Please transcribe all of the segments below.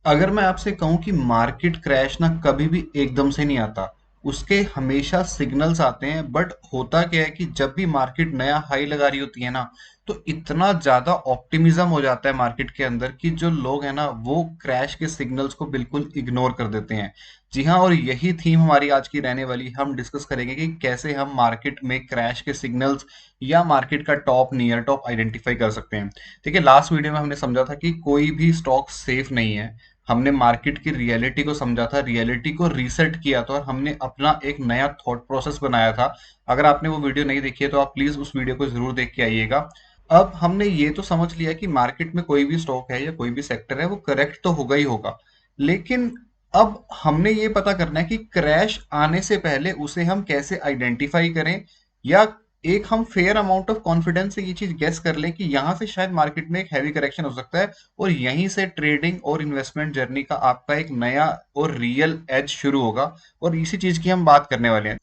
अगर मैं आपसे कहूं कि मार्केट क्रैश ना कभी भी एकदम से नहीं आता, उसके हमेशा सिग्नल्स आते हैं। बट होता क्या है कि जब भी मार्केट नया हाई लगा रही होती है ना, तो इतना ज्यादा ऑप्टिमिज्म हो जाता है मार्केट के अंदर कि जो लोग हैं ना वो क्रैश के सिग्नल्स को बिल्कुल इग्नोर कर देते हैं। जी हाँ, और यही थीम हमारी आज की रहने वाली। हम डिस्कस करेंगे कि कैसे हम मार्केट में क्रैश के सिग्नल्स या मार्केट का टॉप नियर टॉप आइडेंटिफाई कर सकते हैं। देखिए, लास्ट वीडियो में हमने समझा था कि कोई भी स्टॉक सेफ नहीं है। हमने मार्केट की रियलिटी को समझा था, रियलिटी को रीसेट किया था और हमने अपना एक नया थॉट प्रोसेस बनाया था। अगर आपने वो वीडियो नहीं देखी है तो आप प्लीज उस वीडियो को जरूर देख के आइएगा। अब हमने ये तो समझ लिया कि मार्केट में कोई भी स्टॉक है या कोई भी सेक्टर है वो करेक्ट तो होगा ही होगा, लेकिन अब हमने ये पता करना है कि क्रैश आने से पहले उसे हम कैसे आइडेंटिफाई करें, या एक हम फेयर अमाउंट ऑफ कॉन्फिडेंस से ये चीज गेस कर लें कि यहां से शायद मार्केट में एक हैवी करेक्शन हो सकता है और यहीं से ट्रेडिंग और इन्वेस्टमेंट जर्नी का आपका एक नया और रियल एज शुरू होगा। और इसी चीज की हम बात करने वाले हैं।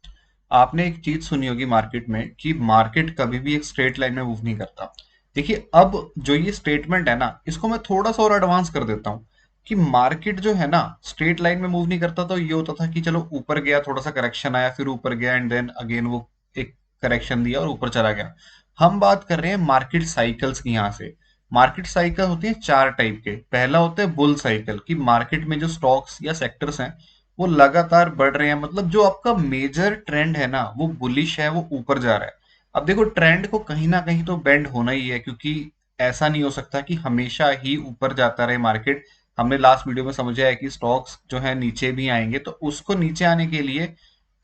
आपने एक चीज सुनी होगी मार्केट में कि मार्केट कभी भी एक स्ट्रेट लाइन में मूव नहीं करता। देखिए, अब जो ये स्टेटमेंट है ना, इसको मैं थोड़ा सा और एडवांस कर देता हूँ कि मार्केट जो है ना स्ट्रेट लाइन में मूव नहीं करता। तो ये होता था कि चलो ऊपर गया, थोड़ा सा करेक्शन आया, फिर ऊपर गया एंड देन अगेन वो एक करेक्शन दिया और ऊपर चला गया। हम बात कर रहे हैं मार्केट साइकिल्स की। यहाँ से मार्केट साइकिल होती है चार टाइप के। पहला होता है बुल साइकिल, कि मार्केट में जो स्टॉक्स या सेक्टर्स हैं वो लगातार बढ़ रहे हैं, मतलब जो आपका मेजर ट्रेंड है ना वो बुलिश है, वो ऊपर जा रहा है। अब देखो, ट्रेंड को कहीं ना कहीं तो बेंड होना ही है, क्योंकि ऐसा नहीं हो सकता कि हमेशा ही ऊपर जाता रहे मार्केट। हमने लास्ट वीडियो में समझा है कि स्टॉक्स जो है नीचे भी आएंगे, तो उसको नीचे आने के लिए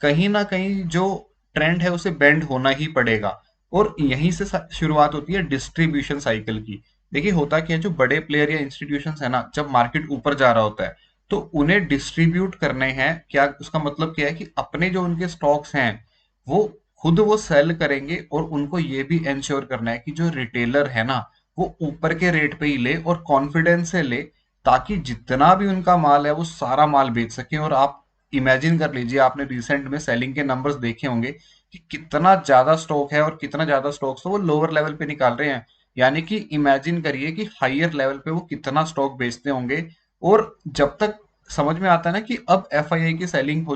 कहीं ना कहीं जो ट्रेंड है उसे बेंड होना ही पड़ेगा। और यहीं से शुरुआत होती है डिस्ट्रीब्यूशन साइकिल की। देखिए, होता क्या है, जो बड़े प्लेयर या इंस्टीट्यूशंस है ना, जब मार्केट ऊपर जा रहा होता है तो उन्हें डिस्ट्रीब्यूट करने हैं। क्या उसका मतलब क्या है कि अपने जो उनके स्टॉक्स हैं वो खुद वो सेल करेंगे, और उनको ये भी इंश्योर करना है कि जो रिटेलर है ना वो ऊपर के रेट पे ही ले और कॉन्फिडेंस से ले, ताकि जितना भी उनका माल है वो सारा माल बेच सके। और आप इमेजिन कर लीजिए, आपने रिसेंट में सेलिंग के नंबर्स देखे होंगे कि कितना ज्यादा स्टॉक है और कितना ज्यादा स्टॉक तो वो लोअर लेवल पे निकाल रहे हैं। यानी कि इमेजिन करिए कि हायर लेवल पे वो कितना स्टॉक बेचते होंगे। और जब तक समझ में आता है ना कि अब एफआईआई की सेलिंग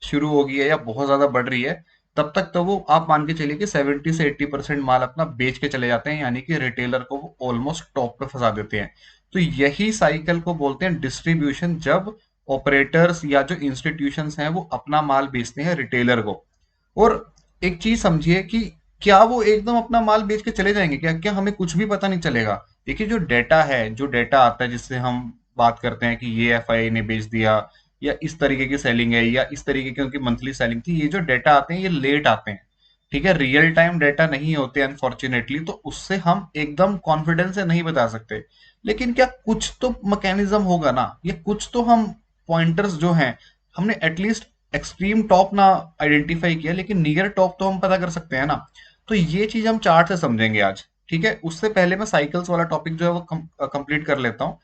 शुरू हो गई है या बहुत ज्यादा बढ़ रही है, तब तक तो वो आप मान के चलिए कि 70 से 80% माल अपना बेच के चले जाते हैं, यानी कि रिटेलर को वो ऑलमोस्ट टॉप पे फंसा देते हैं। तो यही साइकिल को बोलते हैं डिस्ट्रीब्यूशन, जब ऑपरेटर्स या जो इंस्टीट्यूशंस हैं वो अपना माल बेचते हैं रिटेलर को। और एक चीज समझिए कि क्या वो एकदम अपना माल बेच के चले जाएंगे? क्या क्या हमें कुछ भी पता नहीं चलेगा? देखिए, जो डेटा है, जो डेटा आता है जिससे हम बात करते हैं कि ये एफआईआई ने बेच दिया या इस तरीके की सेलिंग है या इस तरीके की उनकी मंथली सेलिंग थी, ये जो डेटा आते हैं ये लेट आते हैं। ठीक है, रियल टाइम डेटा नहीं होते अनफॉर्चुनेटली, तो उससे हम एकदम कॉन्फिडेंस से नहीं बता सकते। लेकिन क्या कुछ तो मैकेनिज्म होगा ना, ये कुछ तो हम पॉइंटर्स जो हैं, हमने एटलीस्ट एक्सट्रीम टॉप ना आइडेंटिफाई किया, लेकिन नियर टॉप तो हम पता कर सकते हैं ना। तो ये चीज हम चार्ट से समझेंगे आज। ठीक है, उससे पहले मैं साइकिल्स वाला टॉपिक जो है वो कंप्लीट कर लेता हूँ।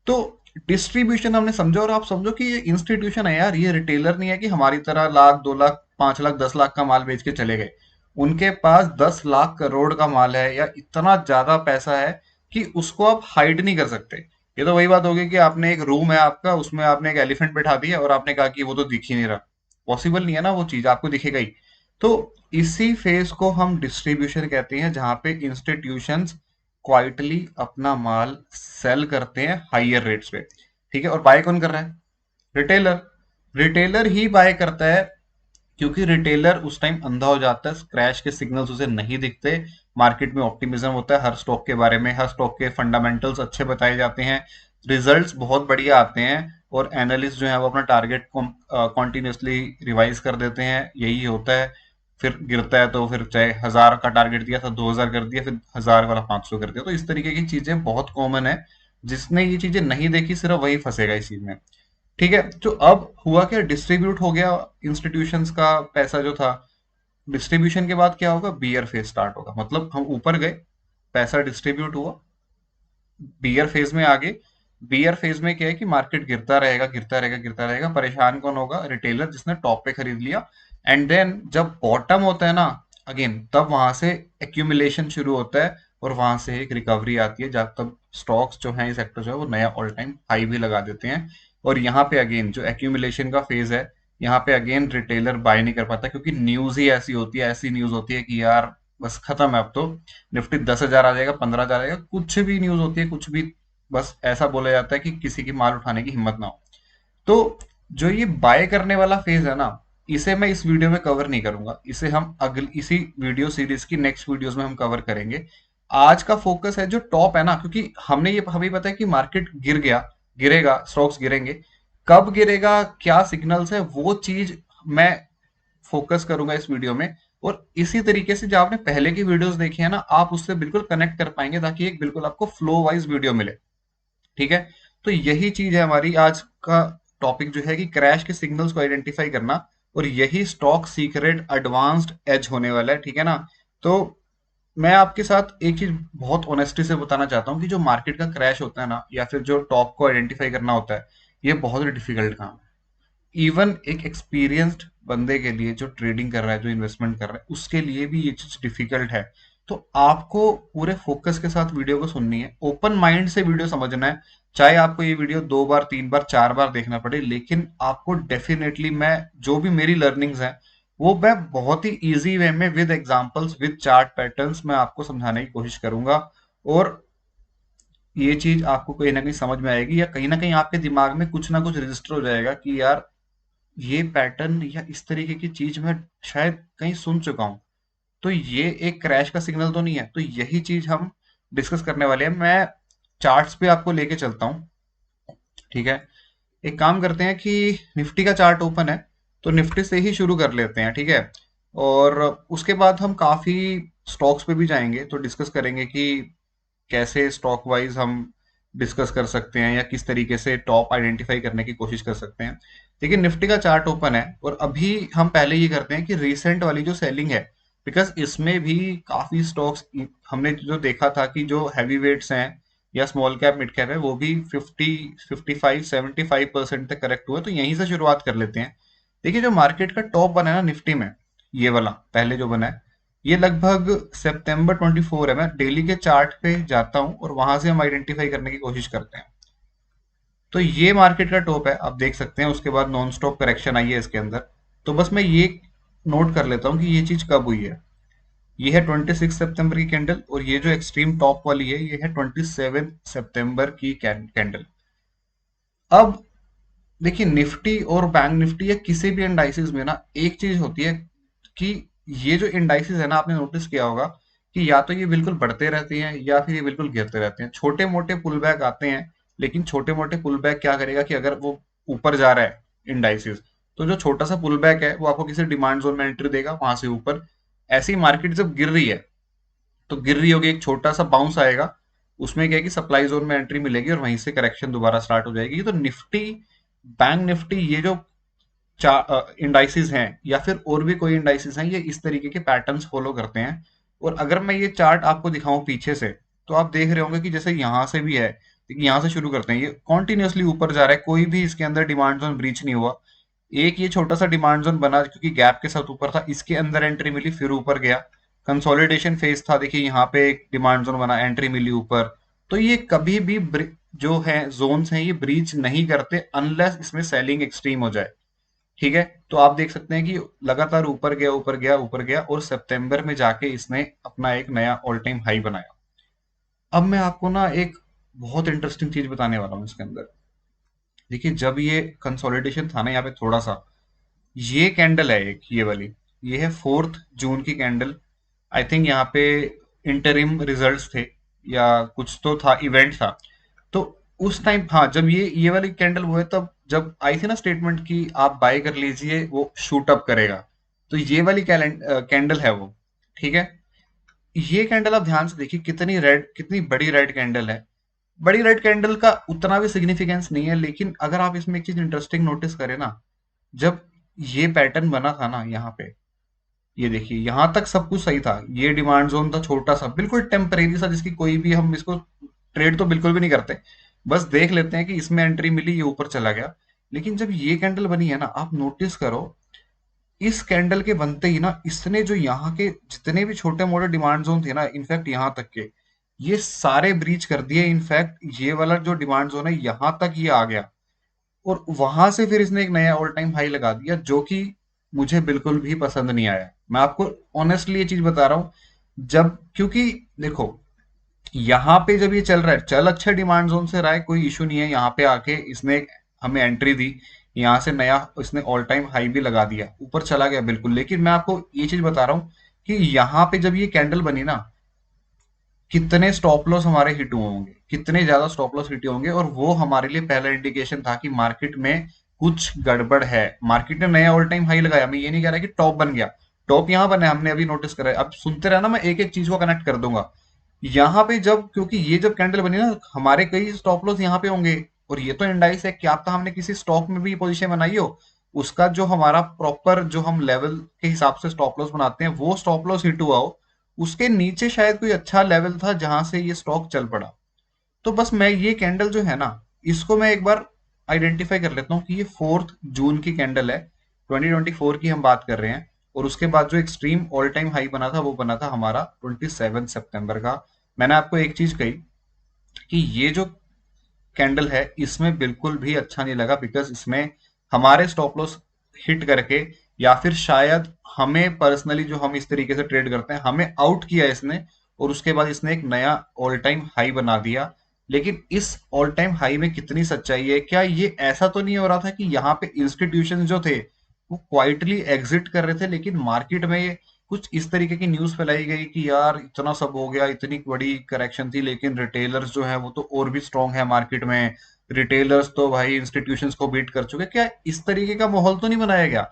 तो डिस्ट्रीब्यूशन हमने समझा, और आप समझो कि ये इंस्टीट्यूशन है यार, ये रिटेलर नहीं है कि हमारी तरह लाख 2 लाख 5 लाख 10 लाख का माल बेच के चले गए। उनके पास 10 लाख करोड़ का माल है या इतना ज्यादा पैसा है कि उसको आप हाइड नहीं कर सकते। ये तो वही बात होगी कि आपने एक रूम है आपका, उसमें आपने एक एलिफेंट बैठा दिया और आपने कहा कि वो तो दिख ही नहीं रहा। पॉसिबल नहीं है ना, वो चीज आपको दिखेगा ही। तो इसी फेज को हम डिस्ट्रीब्यूशन कहते हैं, जहां पे इंस्टीट्यूशंस क्वाइटली अपना माल सेल करते हैं हाइयर रेट्स पे। ठीक है, और बाय कौन कर रहा है? रिटेलर। रिटेलर ही बाय करता है, क्योंकि रिटेलर उस टाइम अंधा हो जाता है, क्रैश के सिग्नल्स उसे नहीं दिखते। मार्केट में ऑप्टिमिज्म होता है हर स्टॉक के बारे में, हर स्टॉक के फंडामेंटल्स अच्छे बताए जाते हैं, रिजल्ट्स बहुत बढ़िया आते हैं, और एनालिस्ट जो है वो अपना टारगेट कॉन्टिन्यूसली रिवाइज कर देते हैं। यही होता है। फिर गिरता है तो फिर चाहे 1000 का टारगेट दिया था 2000 कर दिया, फिर 1000 वाला 500 कर दिया। तो इस तरीके की चीजें बहुत कॉमन है। जिसने ये चीजें नहीं देखी सिर्फ वही फंसेगा इस चीज में। ठीक है, तो अब हुआ क्या, डिस्ट्रीब्यूट हो गया इंस्टीट्यूशंस का पैसा जो था। डिस्ट्रीब्यूशन के बाद क्या होगा? बियर फेज स्टार्ट होगा, मतलब हम ऊपर गए, पैसा डिस्ट्रीब्यूट हुआ, बियर फेज में आगे। बियर फेज में क्या है कि मार्केट गिरता रहेगा गिरता रहेगा गिरता रहेगा। परेशान कौन होगा? रिटेलर, जिसने टॉप पे खरीद लिया। एंड देन जब बॉटम होता है ना, अगेन तब वहां से एक्यूमुलेशन शुरू होता है। और वहां से एक रिकवरी आती है, जब तब स्टॉक्स जो है इस सेक्टर जो है वो नया ऑल टाइम हाई भी लगा देते हैं। और यहाँ पे अगेन जो एक्यूमुलेशन का फेज है, यहाँ पे अगेन रिटेलर बाय नहीं कर पाता, क्योंकि न्यूज ही ऐसी होती है, ऐसी न्यूज होती है कि यार बस खत्म है अब तो। निफ्टी 10,000 आ जाएगा, 15,000 आ जाएगा, कुछ भी न्यूज होती है, कुछ भी, बस ऐसा बोला जाता है कि किसी की माल उठाने की हिम्मत ना हो। तो जो ये बाय करने वाला फेज है ना, इसे मैं इस वीडियो में कवर नहीं करूंगा, इसे हम अगली इसी वीडियो सीरीज की नेक्स्ट वीडियोस में हम कवर करेंगे। आज का फोकस है जो टॉप है ना, क्योंकि हमें पता है कि मार्केट गिरेगा, स्टॉक्स गिरेंगे, कब गिरेगा, क्या सिग्नल्स है, वो चीज मैं फोकस करूंगा इस वीडियो में। और इसी तरीके से जो आपने पहले की वीडियोस देखी है ना, आप उससे बिल्कुल कनेक्ट कर पाएंगे, ताकि एक बिल्कुल आपको फ्लो वाइज वीडियो मिले। ठीक है, तो यही चीज है हमारी आज का टॉपिक, जो है कि क्रैश के सिग्नल्स को आइडेंटिफाई करना, और यही स्टॉक सीक्रेट एडवांस्ड एज होने वाला है। ठीक है ना। तो मैं आपके साथ एक चीज बहुत ऑनेस्टी से बताना चाहता हूँ कि जो मार्केट का क्रैश होता है ना, या फिर जो टॉप को आइडेंटिफाई करना होता है, ये बहुत ही डिफिकल्ट काम है। इवन एक एक्सपीरियंस्ड बंदे के लिए, जो ट्रेडिंग कर रहा है, जो इन्वेस्टमेंट कर रहा है, उसके लिए भी ये चीज डिफिकल्ट है। तो आपको पूरे फोकस के साथ वीडियो को सुननी है, ओपन माइंड से वीडियो समझना है। चाहे आपको ये वीडियो 2 बार, 3 बार, 4 बार देखना पड़े, लेकिन आपको डेफिनेटली, मैं जो भी मेरी लर्निंग्स हैं, वो मैं बहुत ही इजी वे में with examples, with chart patterns मैं आपको समझाने की कोशिश करूंगा। और ये चीज आपको कहीं ना कहीं समझ में आएगी, या कहीं ना कहीं आपके दिमाग में कुछ ना कुछ रजिस्टर हो जाएगा कि यार ये पैटर्न या इस तरीके की चीज मैं शायद कहीं सुन चुका हूं। तो ये एक क्रैश का सिग्नल तो नहीं है। तो यही चीज हम डिस्कस करने वाले हैं। मैं चार्ट्स पे आपको लेके चलता हूँ। ठीक है, एक काम करते हैं कि निफ्टी का चार्ट ओपन है, तो निफ्टी से ही शुरू कर लेते हैं। ठीक है, और उसके बाद हम काफी स्टॉक्स पे भी जाएंगे, तो डिस्कस करेंगे कि कैसे स्टॉक वाइज हम डिस्कस कर सकते हैं, या किस तरीके से टॉप आइडेंटिफाई करने की कोशिश कर सकते हैं। देखिए, निफ्टी का चार्ट ओपन है, और अभी हम पहले ये करते हैं कि रीसेंट वाली जो सेलिंग है, बिकॉज इसमें भी काफी स्टॉक्स हमने जो देखा था कि जो हैवी वेट्स हैं या स्मॉल कैप मिड कैप है, वो भी 50, 55, 75% तक करेक्ट हुआ। तो यहीं से शुरुआत कर लेते हैं। देखिए, जो मार्केट का टॉप बना है ना निफ्टी में, ये वाला पहले जो बना है, ये लगभग सितंबर 24 है। मैं डेली के चार्ट पे जाता हूँ, और वहां से हम आइडेंटिफाई करने की कोशिश करते हैं। तो ये मार्केट का टॉप है, आप देख सकते हैं। उसके बाद नॉन स्टॉप करेक्शन आई है इसके अंदर। तो बस मैं ये नोट कर लेता हूँ कि ये चीज कब हुई है। ये है 26 सितंबर की कैंडल, और ये जो एक्सट्रीम टॉप वाली है, ये है 27 सितंबर की कैंडल। अब देखिए, निफ्टी और बैंक निफ्टी या किसी भी इंडाइसिस में ना एक चीज होती है कि ये जो इंडाइसिस है ना, आपने नोटिस किया होगा कि या तो ये बिल्कुल बढ़ते रहते हैं, या फिर ये बिल्कुल गिरते रहते हैं। छोटे मोटे पुल बैक आते हैं, लेकिन छोटे मोटे पुल बैक क्या करेगा कि अगर वो ऊपर जा रहा है इंडाइसिस, तो जो छोटा सा पुल बैक है वो आपको किसी डिमांड जोन में एंट्री देगा, वहां से ऊपर। ऐसी मार्केट जब गिर रही है, तो गिर रही होगी, एक छोटा सा बाउंस आएगा, उसमें क्या है कि सप्लाई जोन में एंट्री मिलेगी, और वहीं से करेक्शन दोबारा स्टार्ट हो जाएगी। तो निफ्टी, बैंक निफ्टी, ये जो इंडाइसिस हैं, या फिर और भी कोई इंडाइसिस हैं, ये इस तरीके के पैटर्न्स फॉलो करते हैं। और अगर मैं ये चार्ट आपको दिखाऊं पीछे से, तो आप देख रहे होंगे कि जैसे यहां से भी है, लेकिन यहां से शुरू करते हैं, ये कॉन्टिन्यूसली ऊपर जा रहा है, कोई भी इसके अंदर डिमांड जोन ब्रीच नहीं हुआ। एक ये छोटा सा डिमांड जोन बना, क्योंकि गैप के साथ ऊपर था, इसके अंदर एंट्री मिली, फिर ऊपर गया। कंसोलिडेशन फेज था, देखिए यहाँ पे एक डिमांड जोन बना, एंट्री मिली ऊपर। तो ये कभी भी जो है जोन्स हैं, ये ब्रीच नहीं करते अनलेस इसमें सेलिंग एक्सट्रीम हो जाए। ठीक है, तो आप देख सकते हैं कि लगातार ऊपर गया, ऊपर गया, ऊपर गया, और सितंबर में जाके इसने अपना एक नया ऑल टाइम हाई बनाया। अब मैं आपको ना एक बहुत इंटरेस्टिंग चीज बताने वाला हूँ इसके अंदर। देखिए, जब ये कंसोलिडेशन था ना, यहाँ पे थोड़ा सा, ये कैंडल है एक, ये वाली, ये है 4 जून की कैंडल। आई थिंक यहाँ पे इंटरिम रिजल्ट्स थे, या कुछ तो था, इवेंट था। तो उस टाइम, हाँ, जब ये वाली कैंडल हुए, तब जब आई थी ना स्टेटमेंट की आप बाय कर लीजिए, वो शूट अप करेगा, तो ये वाली कैंडल है वो। ठीक है, ये कैंडल आप ध्यान से देखिए, कितनी बड़ी रेड कैंडल है। बड़ी रेड कैंडल का उतना भी सिग्निफिकेंस नहीं है, लेकिन अगर आप इसमें एक चीज इंटरेस्टिंग नोटिस करें ना, जब ये पैटर्न बना था ना यहाँ पे, ये देखिए, यहां तक सब कुछ सही था। ये डिमांड जोन था छोटा सा, बिल्कुल टेम्परेरी सा, जिसकी कोई भी, हम इसको ट्रेड तो बिल्कुल भी नहीं करते, बस देख लेते हैं कि इसमें एंट्री मिली, ये ऊपर चला गया। लेकिन जब ये कैंडल बनी है ना, आप नोटिस करो, इस कैंडल के बनते ही ना, इसने जो यहाँ के जितने भी छोटे मोटे डिमांड जोन थे ना, इनफैक्ट यहाँ तक के, ये सारे ब्रीच कर दिए। इनफैक्ट ये वाला जो डिमांड जोन है यहां तक ये आ गया, और वहां से फिर इसने एक नया ऑल टाइम हाई लगा दिया, जो कि मुझे बिल्कुल भी पसंद नहीं आया। मैं आपको ऑनेस्टली ये चीज बता रहा हूं, जब क्योंकि देखो, यहाँ पे जब ये चल रहा है, चल अच्छे डिमांड जोन से रहा है, कोई इशू नहीं है। यहाँ पे आके इसने हमें एंट्री दी, यहाँ से नया इसने ऑल टाइम हाई भी लगा दिया, ऊपर चला गया बिल्कुल। लेकिन मैं आपको ये चीज बता रहा हूँ कि यहाँ पे जब ये कैंडल बनी ना, कितने स्टॉप लॉस हमारे हिट हुए होंगे, कितने ज्यादा स्टॉप लॉस हिट होंगे, और वो हमारे लिए पहला इंडिकेशन था कि मार्केट में कुछ गड़बड़ है। मार्केट ने नया ऑल टाइम हाई लगाया, मैं ये नहीं कह रहा कि टॉप बन गया, टॉप यहाँ बना है, हमने अभी नोटिस करा है। अब सुनते रहना, मैं एक एक चीज को कनेक्ट कर दूंगा। यहाँ पे जब, क्योंकि ये जब कैंडल बनी ना, हमारे कई स्टॉप लॉस यहाँ पे होंगे, और ये तो इंडाइस है, क्या पता हमने किसी स्टॉक में भी पोजीशन बनाई हो, उसका जो हमारा प्रॉपर जो हम लेवल के हिसाब से स्टॉप लॉस बनाते हैं, वो स्टॉप लॉस हिट हुआ हो, उसके नीचे शायद कोई अच्छा लेवल था जहां से ये स्टॉक चल पड़ा। तो बस मैं ये कैंडल जो है ना, इसको मैं एक बार आइडेंटिफाई कर लेता हूँ कि ये 4 जून की कैंडल है, 2024 की हम बात कर रहे हैं। और उसके बाद जो एक्सट्रीम ऑल टाइम हाई बना था, वो बना था हमारा 27 सितंबर का। मैंने आपको एक चीज कही कि ये जो कैंडल है, इसमें बिल्कुल भी अच्छा नहीं लगा, बिकॉज इसमें हमारे स्टॉप लॉस हिट करके, या फिर शायद हमें पर्सनली, जो हम इस तरीके से ट्रेड करते हैं, हमें आउट किया इसने, और उसके बाद इसने एक नया ऑल टाइम हाई बना दिया। लेकिन इस ऑल टाइम हाई में कितनी सच्चाई है? क्या ये ऐसा तो नहीं हो रहा था कि यहाँ पे इंस्टीट्यूशन जो थे वो क्वाइटली एग्जिट कर रहे थे, लेकिन मार्केट में ये कुछ इस तरीके की न्यूज फैलाई गई कि यार इतना सब हो गया, इतनी बड़ी करेक्शन थी, लेकिन रिटेलर्स जो है वो तो और भी स्ट्रांग है मार्केट में, रिटेलर्स तो भाई इंस्टीट्यूशंस को बीट कर चुके। क्या इस तरीके का माहौल तो नहीं बनाया गया?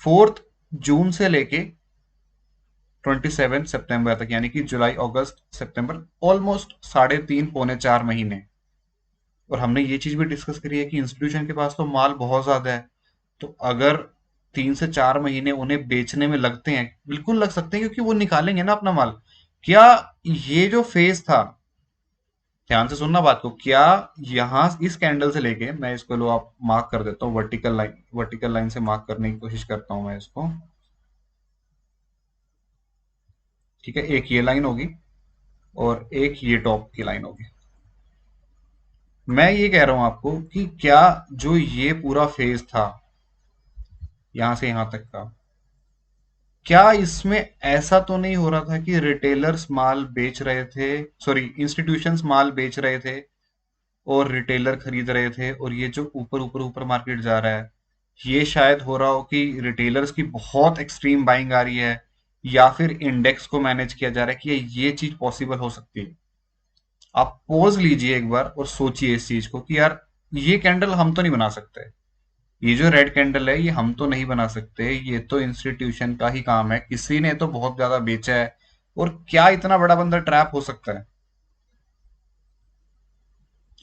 4 जून से लेके 27 सितंबर तक, यानी कि जुलाई अगस्त सितंबर, ऑलमोस्ट 3.5 पौने 4 महीने। और हमने ये चीज भी डिस्कस करी है कि इंस्टीट्यूशन के पास तो माल बहुत ज्यादा है, तो अगर 3 से 4 महीने उन्हें बेचने में लगते हैं, बिल्कुल लग सकते हैं, क्योंकि वो निकालेंगे ना अपना माल। क्या ये जो फेज था, ध्यान से सुनना बात को, क्या यहां इस कैंडल से लेके, मैं इसको लो आप मार्क कर देता हूँ, वर्टिकल लाइन से मार्क करने की कोशिश करता हूं मैं इसको। ठीक है, एक ये लाइन होगी और एक ये टॉप की लाइन होगी। मैं ये कह रहा हूं आपको कि क्या जो ये पूरा फेज था, यहां से यहां तक का, क्या इसमें ऐसा तो नहीं हो रहा था कि रिटेलर्स माल बेच रहे थे, सॉरी इंस्टीट्यूशंस माल बेच रहे थे और रिटेलर खरीद रहे थे, और ये जो ऊपर ऊपर ऊपर मार्केट जा रहा है, ये शायद हो रहा हो कि रिटेलर्स की बहुत एक्सट्रीम बाइंग आ रही है, या फिर इंडेक्स को मैनेज किया जा रहा है, कि ये चीज पॉसिबल हो सकती है? आप पॉज लीजिए एक बार और सोचिए इस चीज को कि यार, ये कैंडल हम तो नहीं बना सकते, ये जो रेड कैंडल है ये हम तो नहीं बना सकते, ये तो इंस्टीट्यूशन का ही काम है, किसी ने तो बहुत ज्यादा बेचा है, और क्या इतना बड़ा बंदा ट्रैप हो सकता है?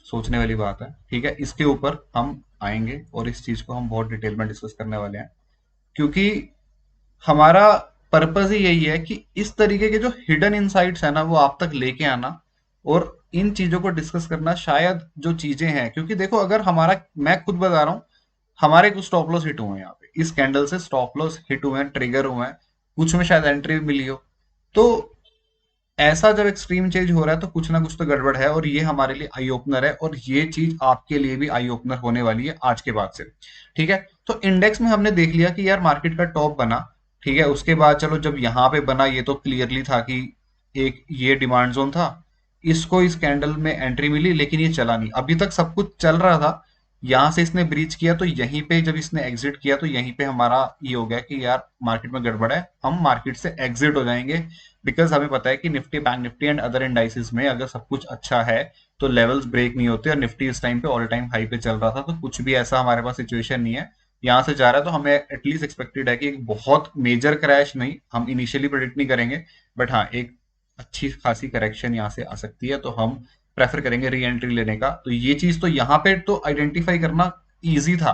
सोचने वाली बात है। ठीक है, इसके ऊपर हम आएंगे और इस चीज को हम बहुत डिटेल में डिस्कस करने वाले हैं, क्योंकि हमारा पर्पस ही यही है कि इस तरीके के जो हिडन इनसाइट्स है ना, वो आप तक लेके आना, और इन चीजों को डिस्कस करना। शायद जो चीजें हैं, क्योंकि देखो, अगर हमारा, मैं खुद बता रहा हूँ, हमारे कुछ स्टॉप लॉस हिट हुए हैं यहाँ पे, इस कैंडल से स्टॉप लॉस हिट हुए हैं, ट्रिगर हुए हैं, कुछ में शायद एंट्री भी मिली हो। तो ऐसा जब एक्सट्रीम चेंज हो रहा है, तो कुछ ना कुछ तो गड़बड़ है, और ये हमारे लिए आई ओपनर है, और ये चीज आपके लिए भी आई ओपनर होने वाली है आज के बाद से। ठीक है, तो इंडेक्स में हमने देख लिया कि यार मार्केट का टॉप बना। ठीक है, उसके बाद चलो, जब यहाँ पे बना, ये तो क्लियरली था कि एक ये डिमांड जोन था, इसको इस कैंडल में एंट्री मिली, लेकिन ये चला नहीं, अभी तक सब कुछ चल रहा था। यहां से इसने ब्रीच किया, तो यहीं पे जब इसने एग्जिट किया, तो यहीं पे हमारा ये हो गया कि यार मार्केट में गड़बड़ है, हम मार्केट से एग्जिट हो जाएंगे। बिकॉज हमें पता है कि Nifty, bank Nifty and other indices में अगर सब कुछ अच्छा है, तो लेवल्स ब्रेक नहीं होते, और निफ्टी इस टाइम पे ऑल टाइम हाई पे चल रहा था, तो कुछ भी ऐसा हमारे पास सिचुएशन नहीं है। यहाँ से जा रहा है, तो हमें एटलीस्ट एक्सपेक्टेड है कि एक बहुत मेजर क्रैश नहीं, हम इनिशियली प्रेडिक्ट नहीं करेंगे, बट हाँ, एक अच्छी खासी करेक्शन यहाँ से आ सकती है, तो हम प्रेफर करेंगे री एंट्री लेने का। तो ये चीज तो यहाँ पे तो आइडेंटिफाई करना इजी था।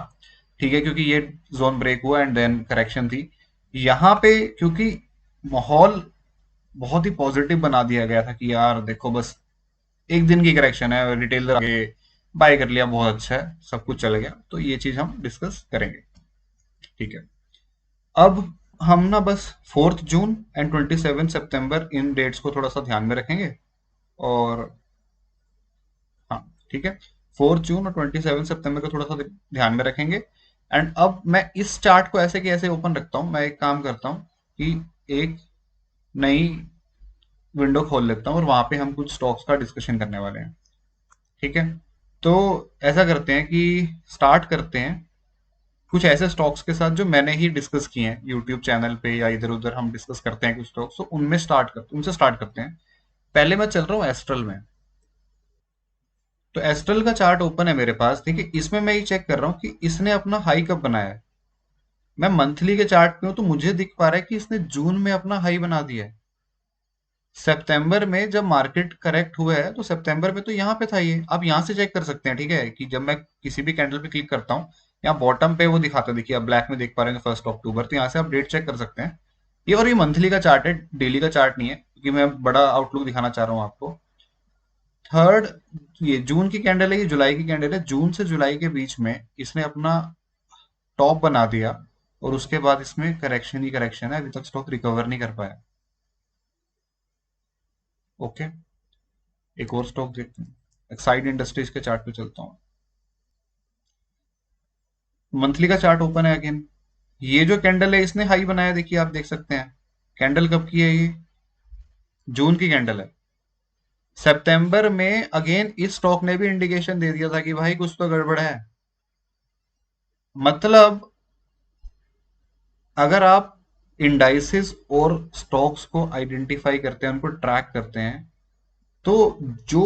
ठीक है, क्योंकि ये जोन ब्रेक हुआ एंड देन करेक्शन थी यहाँ पे, क्योंकि माहौल बहुत ही पॉजिटिव बना दिया गया था कि यार देखो, बस एक दिन की करेक्शन है, रिटेलर आगे बाय कर लिया, बहुत अच्छा है, सब कुछ चल गया। तो ये चीज हम डिस्कस करेंगे। ठीक है, अब हम ना बस 4 जून एंड 27 सितंबर इन डेट्स को थोड़ा सा ध्यान में रखेंगे, और हाँ, ठीक है। 4 जून और 27 सितंबर को थोड़ा सा ध्यान में रखेंगे। एंड अब मैं इस चार्ट को ऐसे के ऐसे ओपन रखता हूँ। मैं एक काम करता हूँ कि एक नई विंडो खोल लेता हूँ और वहां पे हम कुछ स्टॉक्स का डिस्कशन करने वाले हैं। ठीक है, तो ऐसा करते हैं कि स्टार्ट करते हैं कुछ ऐसे स्टॉक्स के साथ जो मैंने ही डिस्कस किए हैं यूट्यूब चैनल पे, या इधर उधर हम डिस्कस करते हैं कुछ स्टॉक्स, तो उनसे स्टार्ट करते हैं। पहले मैं चल रहा हूँ एस्ट्रल में। तो एस्ट्रल का चार्ट ओपन है मेरे पास। ठीक है, इसमें मैं ये चेक कर रहा हूँ कि इसने अपना हाई कब बनाया है। मैं मंथली के चार्ट पे हूँ तो मुझे दिख पा रहा है कि इसने जून में अपना हाई बना दिया है। सितंबर में जब मार्केट करेक्ट हुआ है तो सितंबर में तो यहाँ पे था ये, आप यहाँ से चेक कर सकते हैं। ठीक है, कि जब मैं किसी भी कैंडल पे क्लिक करता हूँ, यहाँ बॉटम पे वो दिखाता है, देखिए आप ब्लैक में देख पा रहे हैं 1 अक्टूबर, तो यहाँ से आप डेट चेक कर सकते हैं। ये, और ये मंथली का चार्ट है, डेली का चार्ट नहीं है, क्योंकि मैं बड़ा आउटलुक दिखाना चाह रहा हूँ आपको। थर्ड, ये जून की कैंडल है, ये जुलाई की कैंडल है। जून से जुलाई के बीच में इसने अपना टॉप बना दिया और उसके बाद इसमें करेक्शन ही करेक्शन है, अभी तक स्टॉक रिकवर नहीं कर पाया। ओके, एक और स्टॉक देखते हैं। एक्साइड इंडस्ट्रीज के चार्ट पे चलता हूँ। मंथली का चार्ट ओपन है अगेन। ये जो कैंडल है इसने हाई बनाया, देखिए आप देख सकते हैं। कैंडल कब की है ये? जून की कैंडल है। सितंबर में अगेन इस स्टॉक ने भी इंडिकेशन दे दिया था कि भाई कुछ तो गड़बड़ है। मतलब अगर आप इंडाइसेस और स्टॉक्स को आइडेंटिफाई करते हैं, उनको ट्रैक करते हैं, तो जो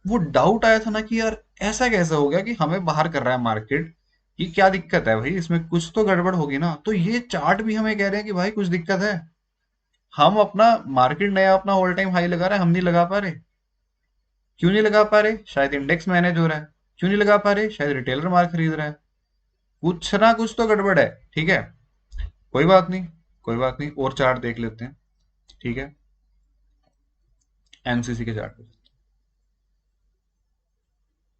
वो डाउट आया था ना कि यार ऐसा कैसे हो गया कि हमें बाहर कर रहा है मार्केट, ये क्या दिक्कत है भाई, इसमें कुछ तो गड़बड़ होगी ना, तो ये चार्ट भी हमें कह रहे हैं कि भाई कुछ दिक्कत है। हम अपना मार्केट नया अपना ऑल टाइम हाई लगा रहे हैं, हम नहीं लगा पा रहे। क्यों नहीं लगा पा रहे? शायद इंडेक्स मैनेज हो रहा है। क्यों नहीं लगा पा रहे? शायद रिटेलर माल खरीद रहा है। कुछ ना कुछ तो गड़बड़ है। ठीक है, कोई बात नहीं, कोई बात नहीं, और चार्ट देख लेते हैं। ठीक है, एमसीसी के चार्ट पे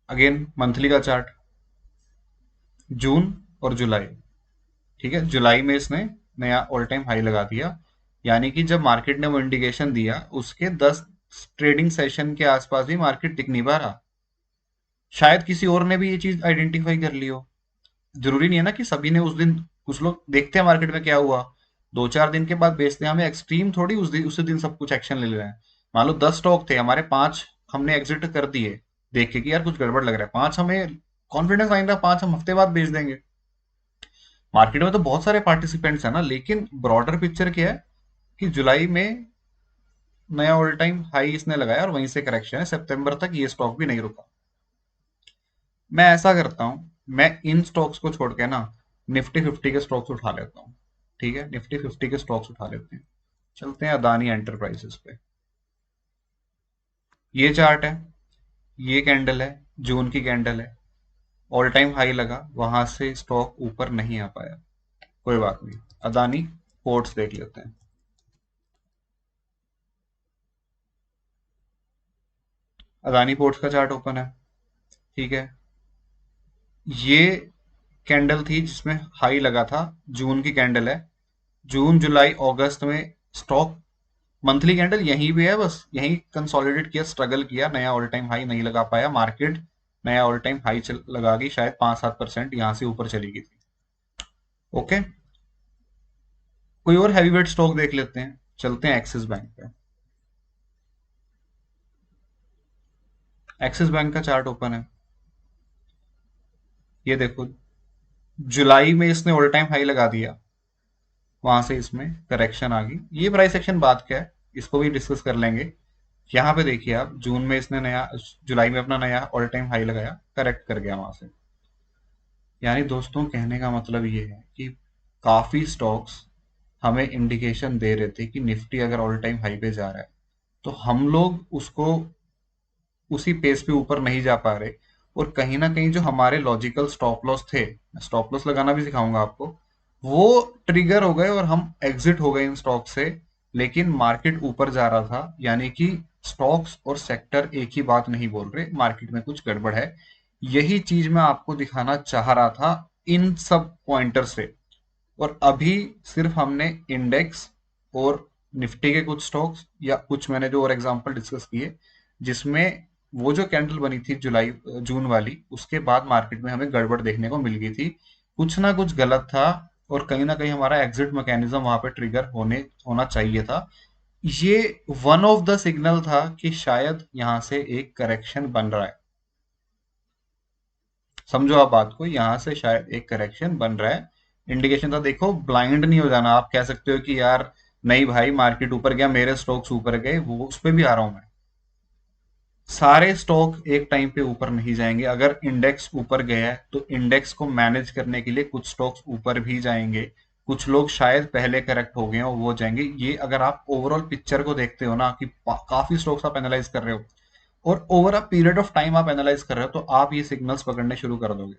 अगेन मंथली का चार्ट, जून और जुलाई। ठीक है, जुलाई में इसने नया ऑल टाइम हाई लगा दिया, यानी कि जब मार्केट ने वो इंडिकेशन दिया उसके 10 ट्रेडिंग सेशन के आसपास भी मार्केट टिक नहीं पा रहा। शायद किसी और ने भी ये चीज आइडेंटिफाई कर ली हो। जरूरी नहीं है ना कि सभी ने उस दिन, कुछ लोग देखते हैं मार्केट में क्या हुआ, 2-4 दिन के बाद बेचते हैं, हमें एक्सट्रीम थोड़ी उसी दिन सब कुछ एक्शन ले रहे हैं। मान लो 10 स्टॉक थे हमारे, 5 हमने एग्जिट कर दिए देख के कि यार कुछ गड़बड़ लग रहा है, 5 हमें कॉन्फिडेंस आएगा 5 हम हफ्ते बाद बेच देंगे। मार्केट में तो बहुत सारे पार्टिसिपेंट्स हैं ना, लेकिन ब्रॉडर पिक्चर क्या है कि जुलाई में नया ऑल टाइम हाई इसने लगाया और वहीं से करेक्शन है, सितंबर तक ये स्टॉक भी नहीं रुका। मैं ऐसा करता हूँ, मैं इन स्टॉक्स को छोड़ के ना निफ्टी 50 के स्टॉक्स उठा लेता हूँ। ठीक है, निफ्टी 50 के स्टॉक्स उठा लेते हैं। चलते हैं अदानी एंटरप्राइजेस पे। ये चार्ट है, ये कैंडल है, जून की कैंडल है। ऑल टाइम हाई लगा, वहां से स्टॉक ऊपर नहीं आ पाया। कोई बात नहीं, अदानी पोर्ट्स देख लेते हैं। अदानी पोर्ट्स का चार्ट ओपन है। ठीक है, ये कैंडल थी जिसमें हाई लगा था, जून की कैंडल है। जून जुलाई अगस्त में स्टॉक मंथली कैंडल यहीं भी है, बस यहीं कंसोलिडेट किया, स्ट्रगल किया, नया ऑल टाइम हाई नहीं लगा पाया। मार्केट नया ऑल टाइम हाई लगा गई, शायद 5-7% यहां से ऊपर चली गई थी। ओके, कोई और हैवीवेट स्टॉक देख लेते हैं। चलते हैं एक्सिस बैंक पे। एक्सिस बैंक का चार्ट ओपन है। ये देखो, जुलाई में इसने ऑल टाइम हाई लगा दिया, वहां से इसमें करेक्शन आ गई। ये प्राइस एक्शन बात क्या है, इसको भी डिस्कस कर लेंगे। यहाँ पे देखिए आप, जून में इसने नया, जुलाई में अपना नया ऑल टाइम हाई लगाया, करेक्ट कर गया वहां से। यानी दोस्तों कहने का मतलब ये है कि काफी स्टॉक्स हमें इंडिकेशन दे रहे थे कि निफ्टी अगर ऑल टाइम हाई पे जा रहा है, तो हम लोग उसको उसी पेस पे ऊपर नहीं जा पा रहे। और कहीं ना कहीं जो हमारे लॉजिकल स्टॉप लॉस थे, स्टॉप लॉस लगाना भी सिखाऊंगा आपको, वो ट्रिगर हो गए और हम एग्जिट हो गए इन स्टॉक से। लेकिन मार्केट ऊपर जा रहा था, यानी कि स्टॉक्स और सेक्टर एक ही बात नहीं बोल रहे, मार्केट में कुछ गड़बड़ है। यही चीज मैं आपको दिखाना चाह रहा था इन सब पॉइंटर से। और अभी सिर्फ हमने इंडेक्स और निफ्टी के कुछ स्टॉक्स या कुछ मैंने जो और एग्जांपल डिस्कस किए, जिसमें वो जो कैंडल बनी थी जुलाई जून वाली, उसके बाद मार्केट में हमें गड़बड़ देखने को मिल गई थी। कुछ ना कुछ गलत था और कहीं ना कहीं हमारा एग्जिट मैकेनिज्म वहां पे ट्रिगर होना चाहिए था। ये वन ऑफ द सिग्नल था कि शायद यहाँ से एक करेक्शन बन रहा है। समझो आप बात को, यहाँ से शायद एक करेक्शन बन रहा है, इंडिकेशन था। देखो, ब्लाइंड नहीं हो जाना। आप कह सकते हो कि यार नहीं भाई, मार्केट ऊपर गया, मेरे स्टॉक्स ऊपर गए, वो उस पे भी आ रहा हूं मैं। सारे स्टॉक एक टाइम पे ऊपर नहीं जाएंगे। अगर इंडेक्स ऊपर गया है तो इंडेक्स को मैनेज करने के लिए कुछ स्टॉक्स ऊपर भी जाएंगे। कुछ लोग शायद पहले करेक्ट हो गए और वो जाएंगे। ये अगर आप ओवरऑल पिक्चर को देखते हो ना, कि काफी स्टॉक्स आप एनालाइज कर रहे हो और over a period of time आप एनालाइज कर रहे हो, तो आप ये सिग्नल्स पकड़ने शुरू कर दोगे।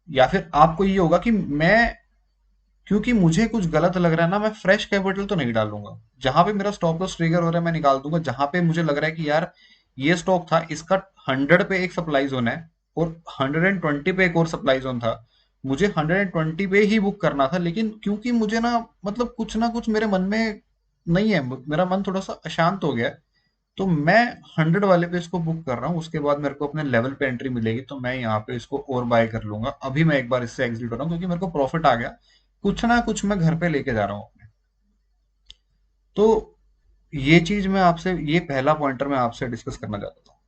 या फिर आपको ये होगा कि मैं, क्योंकि मुझे कुछ गलत लग रहा है ना, मैं फ्रेश कैपिटल तो नहीं डालूंगा। जहां पे मेरा स्टॉप लॉस ट्रिगर हो रहा है मैं निकाल दूंगा। जहां पे मुझे लग रहा है कि यार ये स्टॉक था, इसका 100 पे एक सप्लाई जोन है और 120 पे एक और सप्लाई जोन था, मुझे 120 पे ही बुक करना था। लेकिन क्योंकि मुझे ना कुछ मेरे मन में नहीं है, मेरा मन थोड़ा सा अशांत हो गया है, तो मैं 100 वाले पे इसको बुक कर रहा हूँ। उसके बाद मेरे को अपने लेवल पे एंट्री मिलेगी तो मैं यहाँ पे इसको और बाय कर लूंगा। अभी मैं एक बार इससे एग्जिट हो रहा हूँ क्योंकि मेरे को प्रॉफिट आ गया। कुछ ना कुछ मैं घर पे लेके जा रहा हूँ अपने। तो ये चीज मैं आपसे, ये पहला पॉइंटर मैं आपसे डिस्कस करना चाहता था।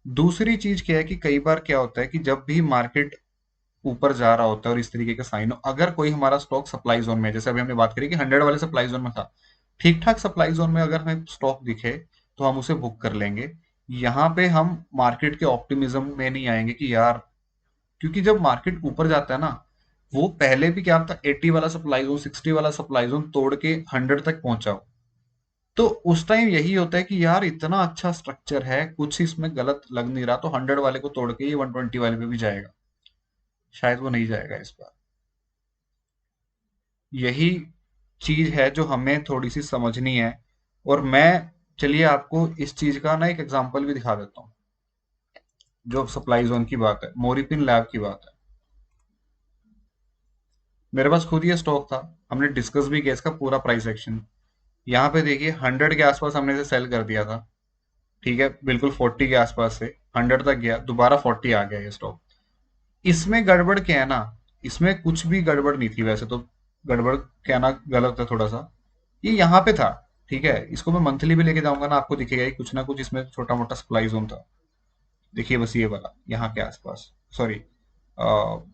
दूसरी चीज क्या है कि कई बार क्या होता है कि जब भी मार्केट ऊपर जा रहा होता है और इस तरीके का साइन हो, अगर कोई हमारा स्टॉक सप्लाई जोन में है, जैसे अभी हमने बात करी कि 100 वाले सप्लाई जोन में था, ठीक ठाक सप्लाई जोन में अगर हमें स्टॉक दिखे तो हम उसे बुक कर लेंगे। यहाँ पे हम मार्केट के ऑप्टिमिज्म में नहीं आएंगे कि यार, क्योंकि जब मार्केट ऊपर जाता है ना, वो पहले भी क्या था, 80 वाला सप्लाई जोन, 60 वाला सप्लाई जोन तोड़ के 100 तक पहुंचा हो। तो उस टाइम यही होता है कि यार इतना अच्छा स्ट्रक्चर है, कुछ इसमें गलत लग नहीं रहा, तो 100 वाले को तोड़ के ये 120 वाले पे भी जाएगा। शायद वो नहीं जाएगा इस बार। यही चीज है जो हमें थोड़ी सी समझनी है। और मैं, चलिए आपको इस चीज का ना एक एग्जांपल भी दिखा देता हूँ। जो सप्लाई जोन की बात है, मोरिपिन लैब की बात है, मेरे पास खुद ये स्टॉक था। हमने डिस्कस भी किया इसका पूरा प्राइस एक्शन। यहाँ पे देखिए 100 के आसपास हमने इसे सेल कर दिया था। ठीक है, बिल्कुल 40 के आसपास से 100 तक गया, दोबारा 40 आ गया ये स्टॉक। इसमें गड़बड़ क्या है ना, इसमें कुछ भी गड़बड़ नहीं थी वैसे तो। गड़बड़ कहना गलत है थोड़ा सा। ये यहाँ पे था। ठीक है, इसको मैं मंथली भी लेके जाऊंगा ना, आपको दिखेगा ही कुछ ना कुछ इसमें छोटा मोटा सप्लाई जोन था। देखिए बस ये वाला यहाँ के आसपास, सॉरी,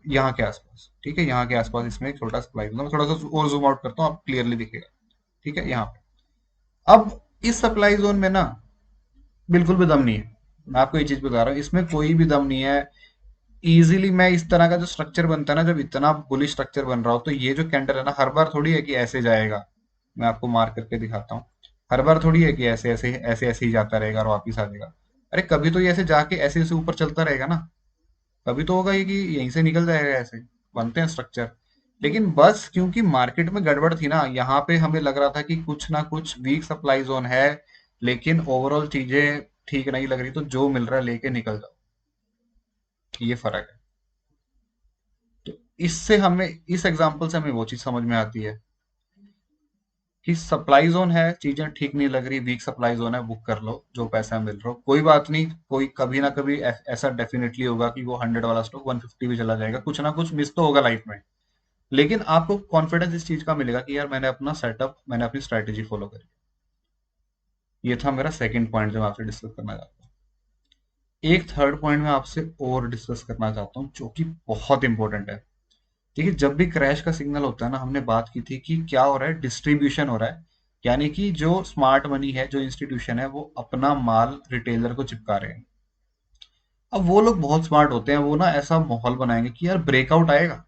यहाँ के आसपास। ठीक है, यहाँ के आसपास इसमें एक छोटा सप्लाई जोन था। मैं थोड़ा सा और जूम आउट करता हूँ, आप क्लियरली दिखेगा। ठीक है, यहाँ पे अब इस सप्लाई जोन में ना बिल्कुल भी दम नहीं है। मैं आपको ये चीज बता रहा हूँ, इसमें कोई भी दम नहीं है। इजीली मैं इस तरह का जो स्ट्रक्चर बनता है ना, जब इतना बुलिश स्ट्रक्चर बन रहा हो, तो ये जो कैंडल है ना, हर बार थोड़ी है कि ऐसे जाएगा। मैं आपको मार्क करके दिखाता हूँ। हर बार थोड़ी है कि ऐसे ऐसे ऐसे ऐसे ही जाता रहेगा और वापिस आ जाएगा। अरे कभी तो ये ऐसे जाके ऐसे ऐसे ऊपर चलता रहेगा ना। कभी तो होगा ये कि यहीं से निकल जाएगा। ऐसे बनते हैं स्ट्रक्चर। लेकिन बस क्योंकि मार्केट में गड़बड़ थी ना, यहाँ पे हमें लग रहा था कि कुछ ना कुछ वीक सप्लाई जोन है, लेकिन ओवरऑल चीजें ठीक नहीं लग रही, तो जो मिल रहा है लेके निकल जाओ। ये फर्क है। तो इससे हमें, इस एग्जांपल से हमें वो चीज समझ में आती है कि सप्लाई जोन है, चीजें ठीक नहीं लग रही, वीक सप्लाई जोन है, बुक कर लो, जो पैसा मिल रहा हो कोई बात नहीं। कोई कभी ना कभी ऐसा डेफिनेटली होगा कि वो 100 वाला स्टॉक 150 भी चला जाएगा। कुछ ना कुछ मिस तो होगा लाइफ में। लेकिन आपको कॉन्फिडेंस इस चीज का मिलेगा कि यार मैंने अपना सेटअप, मैंने अपनी स्ट्रेटेजी फॉलो करी। ये था मेरा सेकंड पॉइंट जो मैं आपसे डिस्कस करना चाहता हूँ। एक थर्ड पॉइंट मैं आपसे और डिस्कस करना चाहता हूँ जो कि बहुत इंपॉर्टेंट है। देखिए, जब भी क्रैश का सिग्नल होता है ना, हमने बात की थी कि क्या हो रहा है, डिस्ट्रीब्यूशन हो रहा है। यानी कि जो स्मार्ट मनी है, जो इंस्टीट्यूशन है, वो अपना माल रिटेलर को चिपका रहे हैं। अब वो लोग बहुत स्मार्ट होते हैं, वो ना ऐसा माहौल बनाएंगे कि यार ब्रेकआउट आएगा,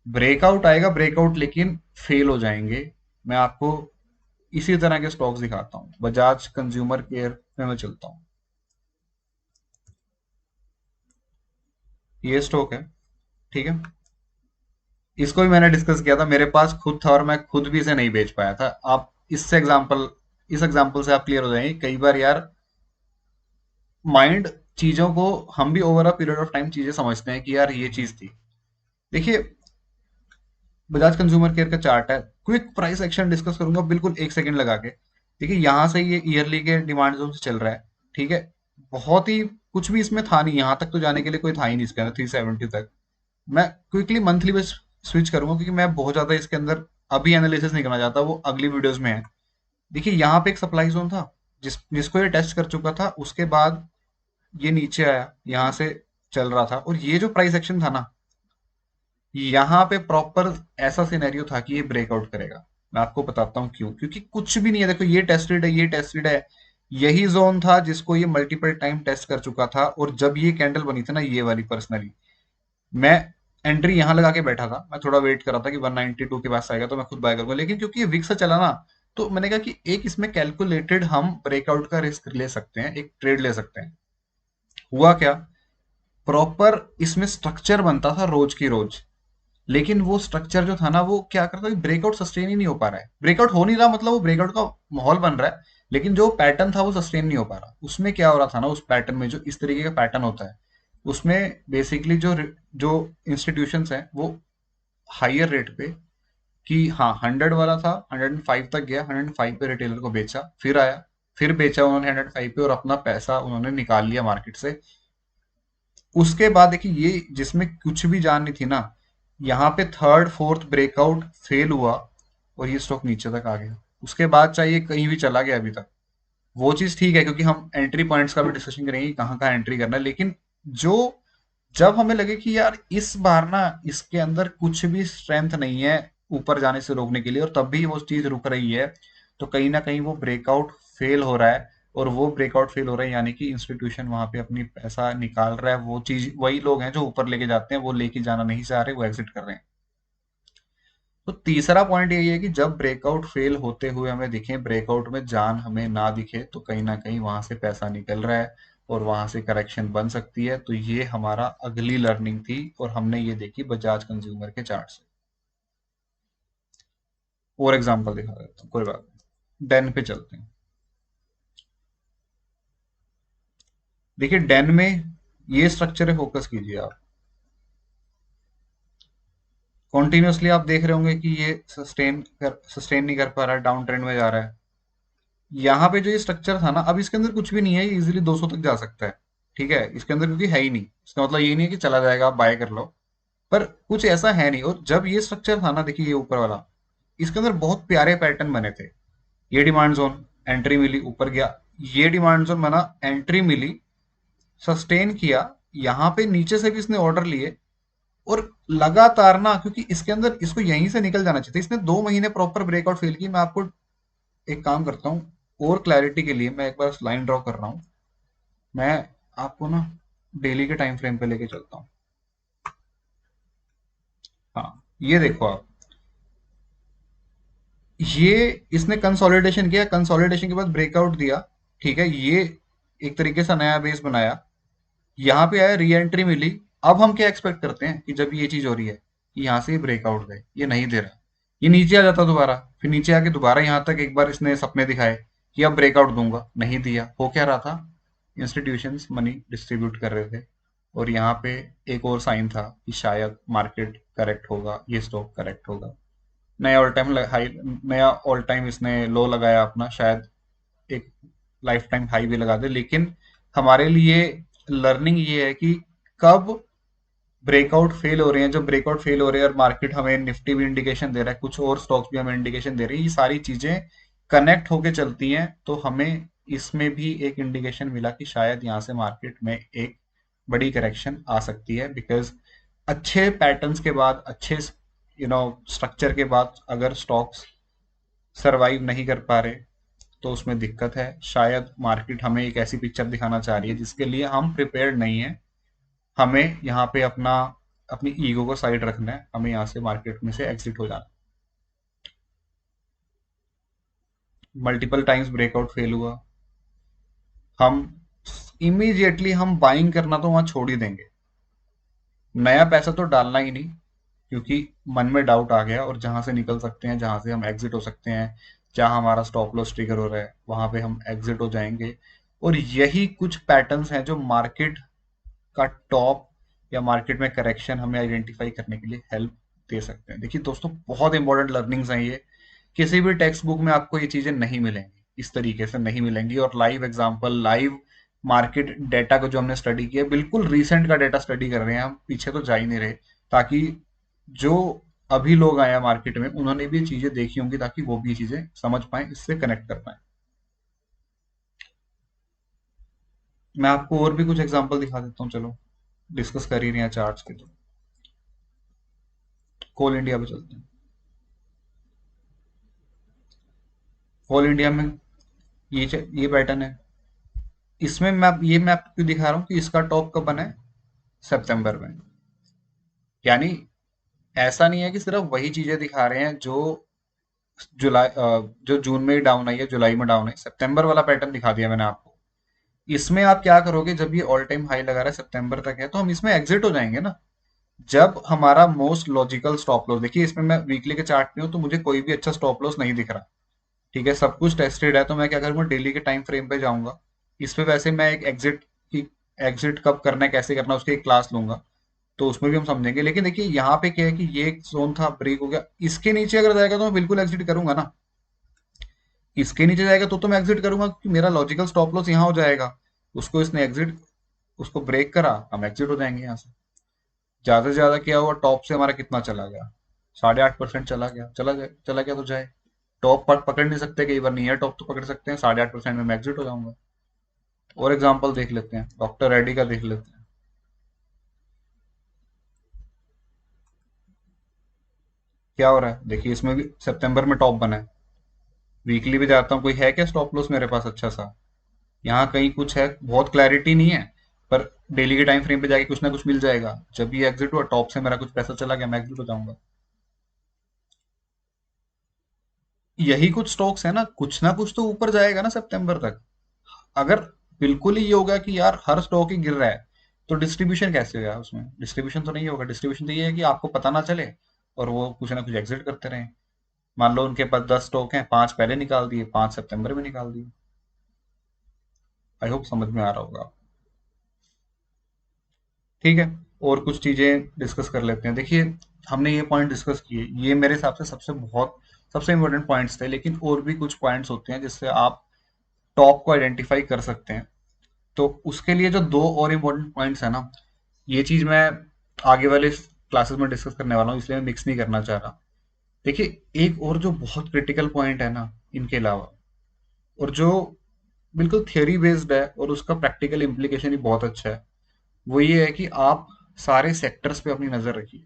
ब्रेकआउट आएगा, ब्रेकआउट लेकिन फेल हो जाएंगे। मैं आपको इसी तरह के स्टॉक्स दिखाता हूँ। बजाज कंज्यूमर केयर में मैं चलता हूँ। ये स्टॉक है। ठीक है, इसको भी मैंने डिस्कस किया था, मेरे पास खुद था और मैं खुद भी इसे नहीं बेच पाया था। आप इससे एग्जांपल, इस एग्जांपल से आप क्लियर हो जाएंगे। कई बार यार माइंड चीजों को, हम भी over a period of time चीजें समझते हैं कि यार ये चीज थी। देखिए, बजाज कंज्यूमर केयर का चार्ट है, क्विक प्राइस एक्शन डिस्कस करूंगा बिल्कुल 1 सेकंड लगा के। देखिए, यहां से ये ईयरली के डिमांड जोन से चल रहा है। ठीक है, बहुत ही कुछ भी इसमें था नहीं, यहाँ तक तो जाने के लिए कोई था ही नहीं इसके अंदर 370 तक। मैं क्विकली मंथली बस स्विच करूंगा, क्योंकि मैं बहुत ज्यादा इसके अंदर अभी एनालिसिस नहीं करना चाहता, वो अगली वीडियोस में है। देखिए यहाँ पे एक सप्लाई जोन था, जिसको ये टेस्ट कर चुका था, उसके बाद ये नीचे आया, यहाँ से चल रहा था, और ये जो प्राइस एक्शन था ना, यहाँ पे प्रॉपर ऐसा सिनेरियो था कि ये ब्रेकआउट करेगा। मैं आपको बताता हूँ क्यों, क्योंकि कुछ भी नहीं है, देखो ये टेस्टेड है, ये टेस्टेड है, यही जोन था जिसको ये मल्टीपल टाइम टेस्ट कर चुका था। और जब ये कैंडल बनी थी ना, ये वाली, पर्सनली मैं एंट्री यहाँ लगा के बैठा था, मैं थोड़ा वेट कर रहा था कि 192 के पास आएगा तो मैं खुद बाय करूंगा, लेकिन क्योंकि ये वीक से चला ना, तो मैंने कहा कि एक इसमें कैलकुलेटेड हम ब्रेकआउट का रिस्क ले सकते हैं, एक ट्रेड ले सकते हैं। हुआ क्या, प्रॉपर इसमें स्ट्रक्चर बनता था रोज की रोज, लेकिन वो स्ट्रक्चर जो था ना, वो क्या करता है, ब्रेकआउट सस्टेन ही नहीं हो पा रहा है। ब्रेकआउट हो नहीं रहा मतलब वो ब्रेकआउट का माहौल बन रहा है, लेकिन जो पैटर्न था वो सस्टेन नहीं हो पा रहा। उसमें क्या हो रहा था ना, उस पैटर्न में जो इस तरीके का पैटर्न होता है, उसमें बेसिकली जो जो इंस्टीट्यूशंस हैं वो हायर रेट पे, कि हाँ 100 वाला था, 105 तक गया, 105 पे रिटेलर को बेचा, फिर आया, फिर बेचा उन्होंने 105 पे, और अपना पैसा उन्होंने निकाल लिया मार्केट से। उसके बाद देखिए ये जिसमें कुछ भी जान नहीं थी ना, यहाँ पे थर्ड फोर्थ ब्रेकआउट फेल हुआ और ये स्टॉक नीचे तक आ गया। उसके बाद चाहिए कहीं भी चला गया अभी तक, वो चीज ठीक है, क्योंकि हम एंट्री पॉइंट्स का भी डिस्कशन करेंगे कि कहाँ कहाँ एंट्री करना है। लेकिन जो जब हमें लगे कि यार इस बार ना इसके अंदर कुछ भी स्ट्रेंथ नहीं है ऊपर जाने से रोकने के लिए, और तब भी वो चीज रुक रही है, तो कहीं ना कहीं वो ब्रेकआउट फेल हो रहा है। और वो ब्रेकआउट फेल हो रहा है यानी कि इंस्टीट्यूशन वहां पे अपनी पैसा निकाल रहा है, वो चीज वही लोग हैं जो ऊपर लेके जाते हैं, वो लेके जाना नहीं चाह रहे, वो एग्जिट कर रहे हैं। तो तीसरा पॉइंट यही है कि जब ब्रेकआउट फेल होते हुए हमें दिखे, ब्रेकआउट में जान हमें ना दिखे, तो कहीं ना कहीं वहां से पैसा निकल रहा है और वहां से करेक्शन बन सकती है। तो ये हमारा अगली लर्निंग थी, और हमने ये देखी बजाज कंज्यूमर के चार्ट से। और एग्जांपल दिखा देता हूँ, कोई बात नहीं, डेन पे चलते हैं। देखिए डेन में ये स्ट्रक्चर है, फोकस कीजिए आप। कॉन्टिन्यूसली आप देख रहे होंगे कि ये सस्टेन नहीं कर पा रहा है, डाउन ट्रेंड में जा रहा है। यहाँ पे जो ये स्ट्रक्चर था ना, अब इसके अंदर कुछ भी नहीं है, ये इजिली 200 तक जा सकता है। ठीक है, इसके अंदर क्योंकि है ही नहीं, इसका मतलब ये नहीं है कि चला जाएगा आप बाय कर लो, पर कुछ ऐसा है नहीं। और जब ये स्ट्रक्चर था ना, देखिए ये ऊपर वाला, इसके अंदर बहुत प्यारे पैटर्न बने थे। ये डिमांड जोन, एंट्री मिली, ऊपर गया, ये डिमांड जोन बना, एंट्री मिली, सस्टेन किया, यहाँ पे नीचे से भी इसने ऑर्डर लिए, और लगातार ना, क्योंकि इसके अंदर इसको यहीं से निकल जाना चाहिए था, इसने 2 महीने प्रॉपर ब्रेकआउट फेल की। मैं आपको एक काम करता हूँ, और क्लैरिटी के लिए मैं एक बार लाइन ड्रॉ कर रहा हूँ। मैं आपको ना डेली के टाइम फ्रेम पे लेके चलता हूँ। हाँ, ये देखो आप, ये इसने कंसोलिडेशन किया, कंसोलिडेशन के बाद ब्रेकआउट दिया। ठीक है, ये एक तरीके से नया बेस बनाया, यहाँ पे आया, री एंट्री मिली। अब हम क्या एक्सपेक्ट करते हैं कि जब ये चीज हो रही है कि यहाँ से ब्रेकआउट दे, ये नहीं दे रहा, ये नीचे आ जाता दोबारा, फिर नीचे आके दोबारा यहाँ तक एक बार इसने सपने दिखाए कि अब ब्रेकआउट दूंगा, नहीं दिया। हो क्या रहा था, इंस्टीट्यूशंस मनी डिस्ट्रीब्यूट कर रहे थे, और यहाँ पे एक और साइन था कि शायद मार्केट करेक्ट होगा, ये स्टॉक करेक्ट होगा। नया ऑल टाइम हाई, नया ऑल टाइम इसने लो लगाया अपना, शायद एक लाइफ टाइम हाई भी लगा दे। लेकिन हमारे लिए लर्निंग ये है कि कब ब्रेकआउट फेल हो रहे हैं, जब ब्रेकआउट फेल हो रहे हैं और मार्केट हमें निफ्टी भी इंडिकेशन दे रहा है, कुछ और स्टॉक्स भी हमें इंडिकेशन दे रही है, ये सारी चीजें कनेक्ट होके चलती हैं, तो हमें इसमें भी एक इंडिकेशन मिला कि शायद यहाँ से मार्केट में एक बड़ी करेक्शन आ सकती है। बिकॉज अच्छे पैटर्न्स के बाद, अच्छे स्ट्रक्चर के बाद अगर स्टॉक्स सरवाइव नहीं कर पा रहे, तो उसमें दिक्कत है। शायद मार्केट हमें एक ऐसी पिक्चर दिखाना चाह रही है जिसके लिए हम प्रिपेयर्ड नहीं है। हमें यहाँ पे अपनी ईगो को साइड रखना है, हमें यहाँ से मार्केट में से एग्जिट हो जाना। मल्टीपल टाइम्स ब्रेकआउट फेल हुआ, हम इमीडिएटली हम बाइंग करना तो वहां छोड़ ही देंगे, नया पैसा तो डालना ही नहीं, क्योंकि मन में डाउट आ गया। और जहां से निकल सकते हैं, जहां से हम एग्जिट हो सकते हैं, जहां हमारा स्टॉप लॉस ट्रिगर हो रहा है, वहां पे हम एग्जिट हो जाएंगे। और यही कुछ पैटर्न्स हैं जो मार्केट का टॉप या मार्केट में करेक्शन हमें आइडेंटिफाई करने के लिए हेल्प दे सकते हैं। देखिए दोस्तों, बहुत इंपॉर्टेंट लर्निंग्स हैं ये, किसी भी टेक्स्ट बुक में आपको ये चीजें नहीं मिलेंगी, इस तरीके से नहीं मिलेंगी। और live example, live market data को जो हमने स्टडी किया, बिल्कुल रिसेंट का डेटा स्टडी कर रहे हैं, हम पीछे तो जा ही नहीं रहे, ताकि जो अभी लोग आए हैं मार्केट में उन्होंने भी ये चीजें देखी होंगी, ताकि वो भी ये चीजें समझ पाए, इससे कनेक्ट कर पाए। मैं आपको और भी कुछ एग्जांपल दिखा देता हूँ, चलो डिस्कस कर ही रहे हैं चार्ट्स के तो। कोल इंडिया पे चलते हैं। कोल इंडिया में ये पैटर्न है। इसमें मैं आपको क्यों दिखा रहा हूँ कि इसका टॉप कब बना है? सितंबर में। यानी ऐसा नहीं है कि सिर्फ वही चीजें दिखा रहे हैं जो जो जून में डाउन आई है, जुलाई में डाउन है, सितंबर वाला पैटर्न दिखा दिया मैंने आपको। इसमें आप क्या करोगे, जब ये ऑल टाइम हाई लगा रहा है सितंबर तक है, तो हम इसमें एग्जिट हो जाएंगे ना। जब हमारा मोस्ट लॉजिकल स्टॉप लॉस, देखिए इसमें मैं वीकली के चार्ट में हूँ तो मुझे कोई भी अच्छा स्टॉप लॉस नहीं दिख रहा। ठीक है, सब कुछ टेस्टेड है, तो मैं क्या करूंगा, डेली के टाइम फ्रेम पे जाऊंगा। इस पे वैसे मैं एक की एग्जिट कब करना है, कैसे करना है, उसकी एक क्लास लूंगा, तो उसमें भी हम समझेंगे। लेकिन देखिए यहाँ पे क्या है कि ये एक जोन था, ब्रेक हो गया, इसके नीचे अगर जाएगा तो मैं बिल्कुल एग्जिट करूंगा ना। इसके नीचे जाएगा तो मैं एग्जिट करूंगा, क्योंकि मेरा लॉजिकल स्टॉप लॉस यहाँ हो जाएगा। उसको इसने एग्जिट उसको ब्रेक करा, हम एग्जिट हो जाएंगे यहाँ से। ज्यादा से ज्यादा क्या हुआ, टॉप से हमारा कितना चला गया, 8.5% चला गया, चला गया तो जाए। टॉप पर पकड़ नहीं सकते, कई बार नियर टॉप तो पकड़ सकते हैं, 8.5% में मैं एग्जिट हो जाऊंगा। और एग्जांपल देख लेते हैं, डॉक्टर रेड्डी का देख लेते हैं। क्या हो रहा है, देखिए इसमें भी सितंबर में टॉप बना है। वीकली भी जाता हूँ, कोई है क्या स्टॉप लॉस मेरे पास अच्छा सा? यहाँ कहीं कुछ है, बहुत क्लैरिटी नहीं है, पर डेली के टाइम फ्रेम पे जाके कुछ ना कुछ मिल जाएगा। जब ये एग्जिट हुआ, टॉप से मेरा कुछ पैसा चला गया, मैं एग्जिट हो जाऊंगा। यही कुछ स्टॉक्स है ना कुछ तो ऊपर जाएगा ना सितंबर तक। अगर बिल्कुल ही ये होगा कि यार हर स्टॉक ही गिर रहा है, तो डिस्ट्रीब्यूशन कैसे होगा? उसमें डिस्ट्रीब्यूशन तो नहीं होगा। डिस्ट्रीब्यूशन तो ये है कि आपको पता ना चले और वो कुछ ना कुछ एग्जिट करते रहें। मान लो उनके पास 10 स्टॉक हैं, 5 पहले निकाल दिए, 5 सितंबर में निकाल दिए। आई होप समझ में आ रहा होगा। ठीक है, और कुछ चीजें डिस्कस कर लेते हैं। देखिए हमने ये पॉइंट डिस्कस किए, ये मेरे हिसाब से सबसे इंपॉर्टेंट पॉइंट्स थे, लेकिन और भी कुछ पॉइंट्स होते हैं जिससे आप टॉप को आइडेंटिफाई कर सकते हैं। तो उसके लिए जो दो और इम्पोर्टेंट पॉइंट्स है ना, ये चीज मैं आगे वाले क्लासेस में डिस्कस करने वाला हूँ, इसलिए मैं मिक्स नहीं करना चाह रहा। देखिए एक और जो बहुत क्रिटिकल पॉइंट है ना इनके अलावा, और जो बिल्कुल थियोरी बेस्ड है और उसका प्रैक्टिकल इम्प्लीकेशन भी बहुत अच्छा है, वो ये है कि आप सारे सेक्टर्स पे अपनी नजर रखिए।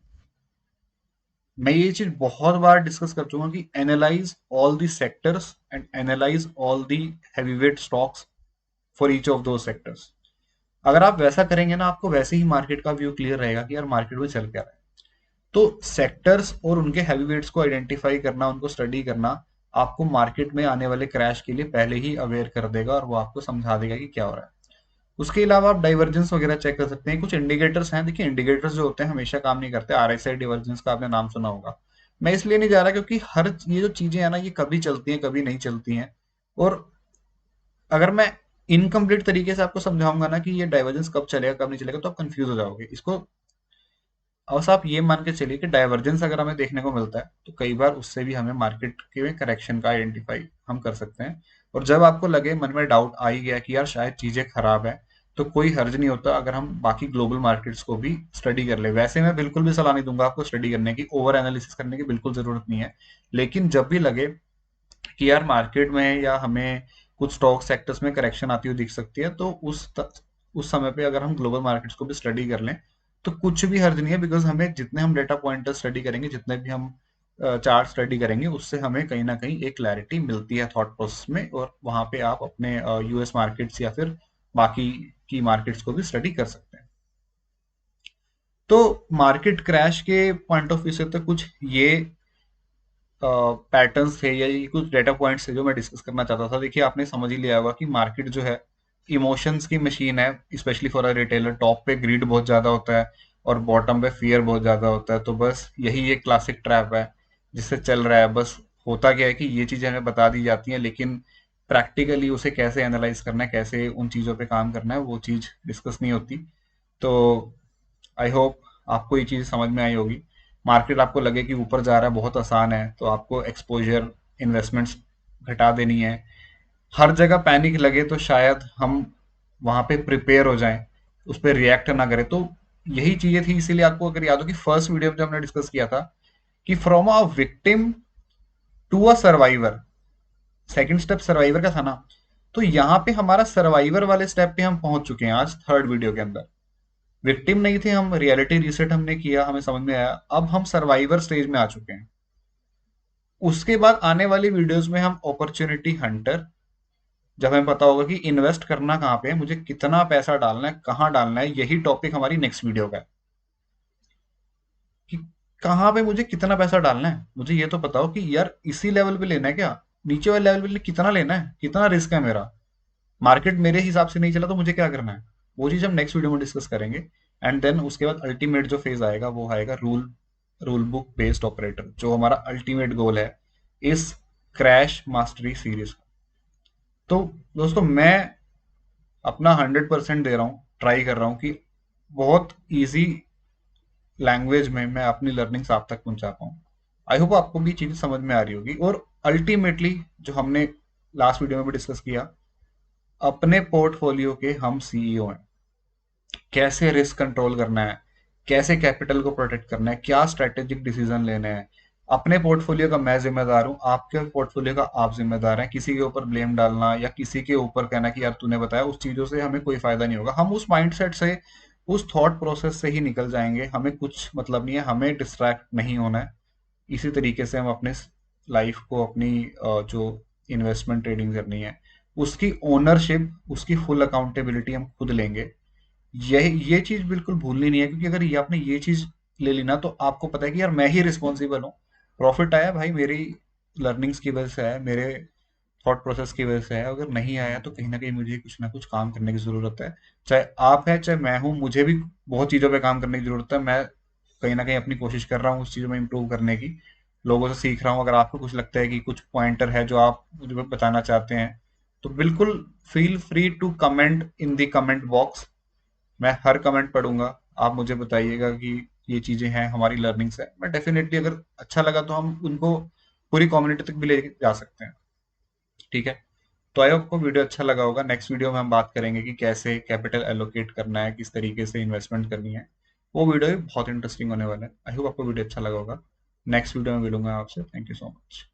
मैं ये चीज बहुत बार डिस्कस कर चुका हूँ कि analyse all the sectors and analyse all the heavyweight stocks for each of दो सेक्टर्स। अगर आप वैसा करेंगे ना, आपको वैसे ही मार्केट का व्यू क्लियर रहेगा कि यार मार्केट में चल क्या रहा है। तो सेक्टर्स और उनके हैवीवेट्स को आइडेंटिफाई करना, उनको स्टडी करना, आपको मार्केट में आने वाले क्रैश के लिए पहले ही अवेयर कर देगा, और वो आपको समझा देगा कि क्या हो रहा है। उसके अलावा आप डाइवर्जेंस वगैरह चेक कर सकते हैं। कुछ इंडिकेटर्स हैं, देखिए इंडिकेटर्स जो होते हैं हमेशा काम नहीं करते। आरएसआई डाइवर्जेंस का आपने नाम सुना होगा। मैं इसलिए नहीं जा रहा क्योंकि हर ये जो चीजें हैं ना, ये कभी चलती हैं कभी नहीं चलती हैं। और अगर मैं इनकम्प्लीट तरीके से आपको समझाऊंगा ना कि ये डाइवर्जेंस कब चलेगा कब नहीं चलेगा, तो आप कंफ्यूज हो जाओगे। इसको बस आप ये मान के चलिए कि डाइवर्जेंस अगर हमें देखने को मिलता है, तो कई बार उससे भी हमें मार्केट के करेक्शन का आइडेंटिफाई हम कर सकते हैं। और जब आपको लगे मन में डाउट आ ही गया कि यार शायद चीजें खराब है, तो कोई हर्ज नहीं होता अगर हम बाकी ग्लोबल मार्केट्स को भी स्टडी कर ले। वैसे मैं बिल्कुल भी सलाह नहीं दूंगा आपको स्टडी करने की, ओवर एनालिसिस करने की बिल्कुल जरूरत नहीं है। लेकिन जब भी लगे कि यार मार्केट में या हमें कुछ स्टॉक सेक्टर्स में करेक्शन आती हुई दिख सकती है, तो उस समय पे अगर हम ग्लोबल मार्केट्स को भी स्टडी कर लें, तो कुछ भी हर्ज नहीं है। बिकॉज हमें जितने हम डेटा पॉइंटर स्टडी करेंगे, जितने भी हम चार्ट स्टडी करेंगे, उससे हमें कहीं ना कहीं एक क्लैरिटी मिलती है थॉट प्रोसेस में, और वहां पे आप अपने यूएस मार्केट्स या फिर बाकी की मार्केट्स को भी स्टडी कर सकते हैं। तो मार्केट क्रैश के पॉइंट ऑफ व्यू से तो कुछ ये पैटर्न्स थे या ये कुछ डेटा पॉइंट्स थे जो मैं डिस्कस करना चाहता था। देखिए आपने समझ ही लिया होगा कि मार्केट जो है इमोशंस की मशीन है, specially for a retailer. Top पे ग्रीड बहुत ज्यादा होता है और बॉटम पे फियर बहुत ज्यादा होता है। तो बस यही एक क्लासिक ट्रैप है जिससे चल रहा है। बस होता क्या है कि ये चीजें हमें बता दी जाती हैं, लेकिन प्रैक्टिकली उसे कैसे एनालाइज करना है, कैसे उन चीजों पे काम करना है, वो चीज डिस्कस नहीं होती। तो आई होप आपको ये चीज समझ में आई होगी। मार्केट आपको लगे कि ऊपर जा रहा है, बहुत आसान है, तो आपको एक्सपोजर, इन्वेस्टमेंट्स घटा देनी है। हर जगह पैनिक लगे तो शायद हम वहां पे प्रिपेयर हो जाएं, उस पर रिएक्ट ना करें। तो यही चीजें थी, इसीलिए आपको अगर याद हो कि फर्स्ट वीडियो में जो हमने डिस्कस किया था कि from a victim to a survivor, second step survivor का था ना, तो यहाँ पे हमारा सर्वाइवर वाले स्टेप पे हम पहुंच चुके हैं आज थर्ड वीडियो के अंदर। विक्टिम नहीं थे हम, रियलिटी रीसेट हमने किया, हमें समझ में आया, अब हम सर्वाइवर स्टेज में आ चुके हैं। उसके बाद आने वाली वीडियोस में हम अपॉर्चुनिटी हंटर, जब हमें पता होगा कि इन्वेस्ट करना कहाँ पे है, मुझे कितना पैसा डालना है, कहाँ डालना है, यही टॉपिक हमारी नेक्स्ट वीडियो का है कि कहाँ पे मुझे कितना पैसा डालना है। मुझे ये तो बताओ कि यार इसी लेवल पे लेना है क्या, नीचे वाले लेवल पे कितना लेना है, कितना रिस्क है मेरा, मार्केट मेरे हिसाब से नहीं चला तो मुझे क्या करना है। वो चीज हम नेक्स्ट वीडियो में डिस्कस करेंगे। एंड देन उसके बाद अल्टीमेट जो फेज आएगा वो आएगा रूल बुक बेस्ड ऑपरेटर, जो हमारा अल्टीमेट गोल है इस क्रैश मास्टरी सीरीज का। तो दोस्तों मैं अपना 100% दे रहा हूँ, ट्राई कर रहा हूँ कि बहुत इजी लैंग्वेज में मैं अपनी लर्निंग्स आप तक पहुंचा पाऊँ। आई होप आपको भी चीजें समझ में आ रही होगी। और अल्टीमेटली जो हमने लास्ट वीडियो में भी डिस्कस किया, अपने पोर्टफोलियो के हम सीईओ हैं। कैसे रिस्क कंट्रोल करना है, कैसे कैपिटल को प्रोटेक्ट करना है, क्या स्ट्रेटेजिक डिसीजन लेने हैं। अपने पोर्टफोलियो का मैं जिम्मेदार हूँ, आपके पोर्टफोलियो का आप जिम्मेदार हैं। किसी के ऊपर ब्लेम डालना या किसी के ऊपर कहना कि यार तूने बताया, उस चीजों से हमें कोई फायदा नहीं होगा। हम उस माइंडसेट से, उस थॉट प्रोसेस से ही निकल जाएंगे। हमें कुछ मतलब नहीं है, हमें डिस्ट्रैक्ट नहीं होना है। इसी तरीके से हम अपने लाइफ को, अपनी जो इन्वेस्टमेंट ट्रेडिंग करनी है, उसकी ओनरशिप, उसकी फुल अकाउंटेबिलिटी हम खुद लेंगे। ये चीज बिल्कुल भूलनी नहीं है, क्योंकि अगर ये आपने ये चीज ले ली ना, तो आपको पता है कि यार मैं ही रिस्पॉन्सिबल हूँ। प्रॉफिट आया भाई मेरी लर्निंग्स की वजह से आया, मेरे थॉट प्रोसेस की वजह से आया। अगर नहीं आया तो कहीं ना कुछ काम करने की जरूरत है। चाहे आप है चाहे मैं हूँ, मुझे भी बहुत चीजों पे काम करने की जरूरत है। मैं कहीं ना कहीं अपनी कोशिश कर रहा हूँ उस चीजों में इम्प्रूव करने की, लोगों से सीख रहा हूँ। अगर आपको कुछ लगता है कि कुछ पॉइंटर है जो आप मुझे बताना चाहते हैं, तो बिल्कुल feel free to comment in the comment box. मैं हर कमेंट पढ़ूंगा। आप मुझे बताइएगा कि ये चीजें हैं, हमारी लर्निंग्स है। मैं डेफिनेटली, अगर अच्छा लगा तो हम उनको पूरी कम्युनिटी तक भी ले जा सकते हैं। ठीक है। तो आई होप आपको वीडियो अच्छा लगा होगा। नेक्स्ट वीडियो में हम बात करेंगे कि कैसे कैपिटल एलोकेट करना है, किस तरीके से इन्वेस्टमेंट करनी है। वो वीडियो भी बहुत इंटरेस्टिंग होने वाला है। आई होप आपको वीडियो अच्छा लगा होगा। नेक्स्ट वीडियो में मिलूंगा आपसे। Thank you so much.